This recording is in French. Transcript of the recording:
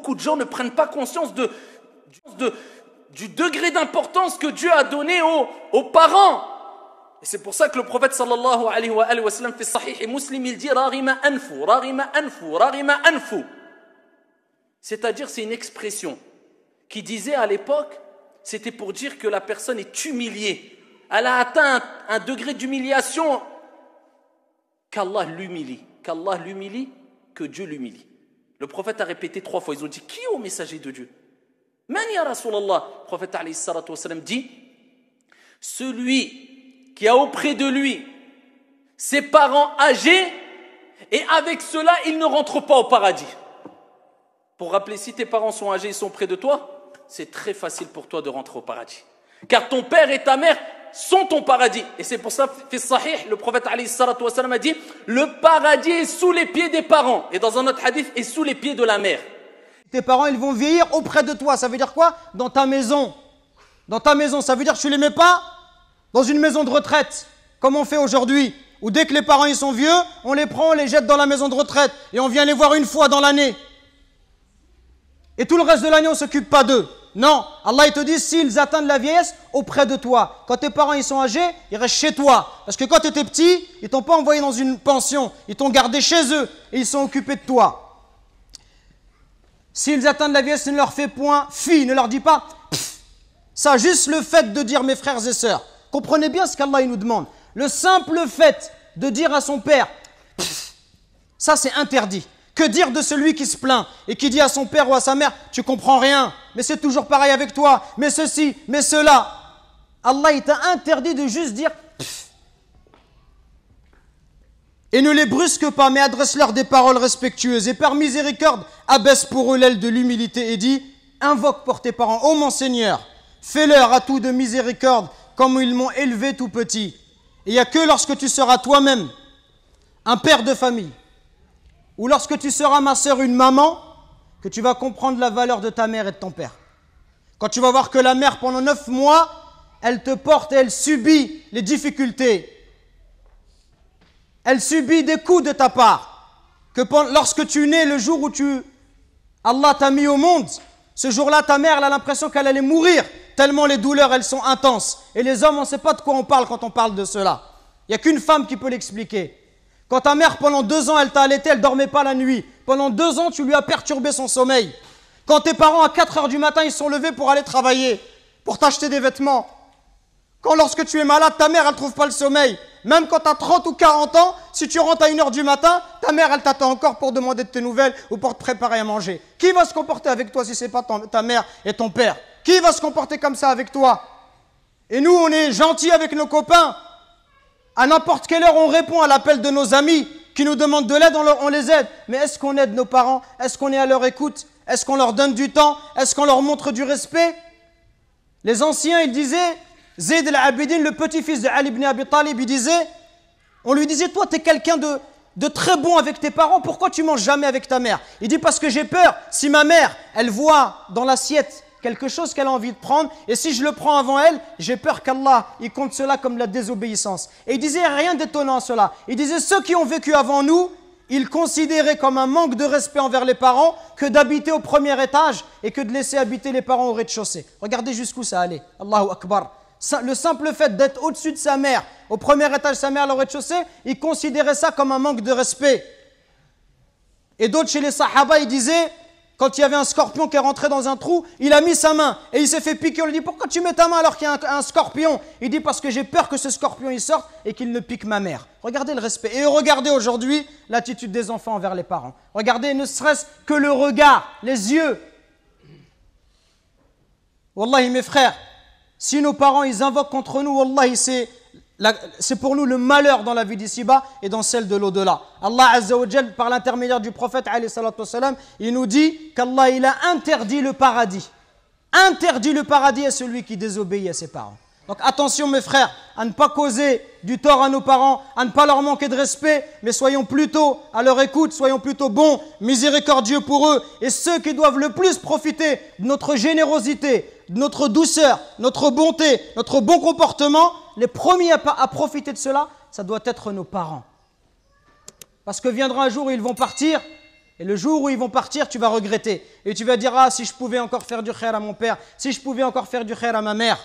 beaucoup de gens ne prennent pas conscience du degré d'importance que Dieu a donné aux parents. Et c'est pour ça que le prophète sallallahu alayhi wa sallam fait sahih et muslim, il dit raghima anfu, raghima anfu, raghima anfu. C'est-à-dire, c'est une expression qui disait à l'époque, c'était pour dire que la personne est humiliée. Elle a atteint un degré d'humiliation qu'Allah l'humilie, que Dieu l'humilie. Le prophète a répété 3 fois, ils ont dit, qui est au messager de Dieu? Man ya Rasulallah? Le prophète alayhi salatu wa sallam dit, celui qui a auprès de lui ses parents âgés, et avec cela, il ne rentre pas au paradis. Pour rappeler, si tes parents sont âgés, ils sont près de toi, c'est très facile pour toi de rentrer au paradis. Car ton père et ta mère sont ton paradis. Et c'est pour ça, fait sahih, le prophète alayhi salatu wa sallam a dit, le paradis est sous les pieds des parents. Et dans un autre hadith, est sous les pieds de la mère. Tes parents, ils vont vieillir auprès de toi. Ça veut dire quoi? Dans ta maison. Dans ta maison, ça veut dire que tu ne les mets pas dans une maison de retraite, comme on fait aujourd'hui, où dès que les parents ils sont vieux, on les prend, on les jette dans la maison de retraite et on vient les voir une fois dans l'année. Et tout le reste de l'année, on ne s'occupe pas d'eux. Non, Allah il te dit, s'ils atteignent la vieillesse, auprès de toi. Quand tes parents ils sont âgés, ils restent chez toi. Parce que quand tu étais petit, ils ne t'ont pas envoyé dans une pension, ils t'ont gardé chez eux et ils sont occupés de toi. S'ils atteignent la vieillesse, ne leur fais point fi, ne leur dis pas pff. Ça, juste le fait de dire mes frères et sœurs. Comprenez bien ce qu'Allah nous demande. Le simple fait de dire à son père, ça c'est interdit. Que dire de celui qui se plaint et qui dit à son père ou à sa mère, tu comprends rien, mais c'est toujours pareil avec toi, mais ceci, mais cela. Allah il t'a interdit de juste dire et ne les brusque pas, mais adresse-leur des paroles respectueuses et par miséricorde, abaisse pour eux l'aile de l'humilité et dit, invoque pour tes parents, ô mon Seigneur, fais-leur à tout de miséricorde comme ils m'ont élevé tout petit. Et il n'y a que lorsque tu seras toi-même un père de famille, ou lorsque tu seras ma sœur, une maman, que tu vas comprendre la valeur de ta mère et de ton père. Quand tu vas voir que la mère, pendant 9 mois, elle te porte et elle subit les difficultés. Elle subit des coups de ta part. Que lorsque tu nais, le jour où Allah t'a mis au monde, ce jour-là, ta mère, elle a l'impression qu'elle allait mourir, tellement les douleurs, elles sont intenses. Et les hommes, on ne sait pas de quoi on parle quand on parle de cela. Il n'y a qu'une femme qui peut l'expliquer. Quand ta mère, pendant 2 ans, elle t'a allaité, elle ne dormait pas la nuit. Pendant 2 ans, tu lui as perturbé son sommeil. Quand tes parents, à 4 heures du matin, ils sont levés pour aller travailler, pour t'acheter des vêtements. Quand lorsque tu es malade, ta mère, elle ne trouve pas le sommeil. Même quand tu as 30 ou 40 ans, si tu rentres à 1 heure du matin, ta mère, elle t'attend encore pour demander de tes nouvelles ou pour te préparer à manger. Qui va se comporter avec toi si ce n'est pas ta mère et ton père? Qui va se comporter comme ça avec toi? Et nous, on est gentils avec nos copains. À n'importe quelle heure, on répond à l'appel de nos amis qui nous demandent de l'aide, on les aide. Mais est-ce qu'on aide nos parents? Est-ce qu'on est à leur écoute? Est-ce qu'on leur donne du temps? Est-ce qu'on leur montre du respect? Les anciens, ils disaient, Zayd al-Abidin, le petit-fils de Ali ibn Abi Talib, il disait, on lui disait, toi, tu es quelqu'un de très bon avec tes parents, pourquoi tu manges jamais avec ta mère? Il dit, parce que j'ai peur, si ma mère, elle voit dans l'assiette quelque chose qu'elle a envie de prendre, et si je le prends avant elle, j'ai peur qu'Allah, il compte cela comme la désobéissance. Et il disait rien d'étonnant à cela. Il disait, ceux qui ont vécu avant nous, ils considéraient comme un manque de respect envers les parents que d'habiter au premier étage et que de laisser habiter les parents au rez-de-chaussée. Regardez jusqu'où ça allait. Allahu Akbar. Le simple fait d'être au-dessus de sa mère, au premier étage, sa mère au rez-de-chaussée, ils considéraient ça comme un manque de respect. Et d'autres chez les Sahaba, ils disaient, quand il y avait un scorpion qui est rentré dans un trou, il a mis sa main et il s'est fait piquer. On lui dit, pourquoi tu mets ta main alors qu'il y a un scorpion? Il dit, parce que j'ai peur que ce scorpion il sorte et qu'il ne pique ma mère. Regardez le respect. Et regardez aujourd'hui l'attitude des enfants envers les parents. Regardez ne serait-ce que le regard, les yeux. Wallahi mes frères, si nos parents ils invoquent contre nous, wallahi c'est pour nous le malheur dans la vie d'ici-bas et dans celle de l'au-delà. Allah Azza wa Jal, par l'intermédiaire du prophète alayhi salatu wassalam, il nous dit qu'Allah il a interdit le paradis. Interdit le paradis à celui qui désobéit à ses parents. Donc attention mes frères, à ne pas causer du tort à nos parents, à ne pas leur manquer de respect, mais soyons plutôt à leur écoute, soyons plutôt bons, miséricordieux pour eux. Et ceux qui doivent le plus profiter de notre générosité, de notre douceur, notre bonté, notre bon comportement, les premiers à profiter de cela, ça doit être nos parents. Parce que viendra un jour où ils vont partir Et le jour où ils vont partir, tu vas regretter. Et tu vas dire, ah, si je pouvais encore faire du khair à mon père, si je pouvais encore faire du khair à ma mère.